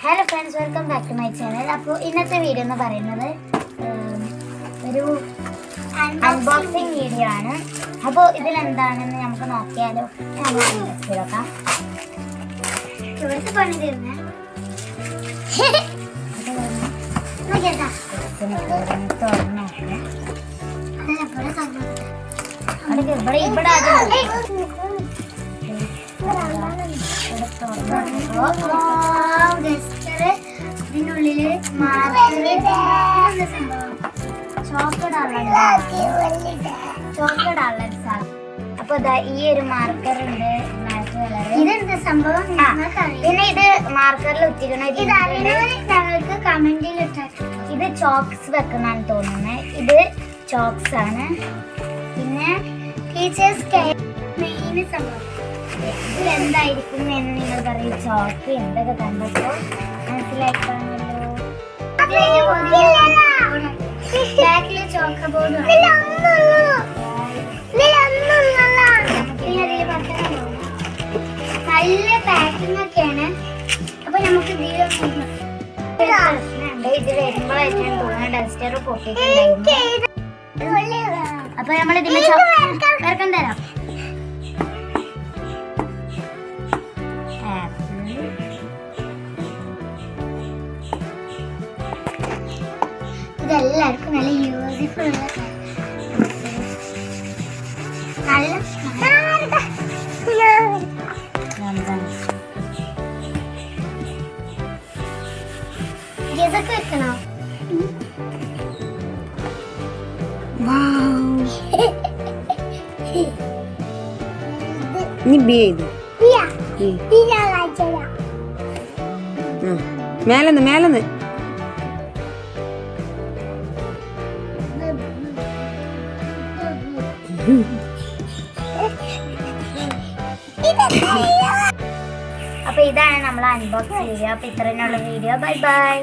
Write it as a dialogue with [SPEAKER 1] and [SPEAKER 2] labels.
[SPEAKER 1] Hello friends, welcome back to my channel. അപ്പോൾ ഇന്നത്തെ video എന്ന് പറയുന്നത് ഒരു അൺബോക്സിങ് വീഡിയോ ആണ്. അപ്പോൾ ഇതിലെന്താണെന്ന് നമുക്ക് നോക്കിയാലോ. നോക്കാം ഇവിടുത്തെ പണി തീർന്നേ. ഇതിനുള്ളില് ചോക്കടാനുള്ള സാധനം. അപ്പൊ ഈ ഒരു മാർക്കർ ഉണ്ട്, ഇതെന്താ സംഭവം? പിന്നെ ഇത് മാർക്കറിൽ ഒറ്റിക്കണ ഞങ്ങൾക്ക് കമന്റിൽ ഇത് ചോക്സ് വെക്കുന്നതാണ് തോന്നുന്നത്. ഇത് ചോക്സ് ആണ്. പിന്നെ ടീച്ചേഴ്സ് മെയിൻ സംഭവം ഇതിലെന്തായിരിക്കും എന്ന് നിങ്ങൾ പറയും. ചോക്ക് എന്തൊക്കെ കണ്ടപ്പോ മനസ്സിലാക്കാണല്ലോ. ചോക്ക ബോർഡ് നല്ല പാക്കിംഗ് ഒക്കെയാണ്. അപ്പൊ നമുക്ക് ഇത് വരുമ്പോഴായിട്ടാണ് തോന്നുന്നത് ഡസ്റ്റർ പൊട്ടിയിട്ടുണ്ടായിരുന്നു. അപ്പൊ നമ്മൾ ഇതിൽ വരക്കം തരാം. ഇതെല്ലാവർക്കും നല്ല യൂസ്ഫുൾ ഉള്ള ഇതൊക്കെ വെക്കണോ?
[SPEAKER 2] മേലെന്ന് മേലെന്ന്
[SPEAKER 1] അപ്പൊ ഇതാണ് നമ്മൾ അൺബോക്സ് വീഡിയോ. അപ്പൊ ഇത്രയുള്ള വീഡിയോ. Bye bye.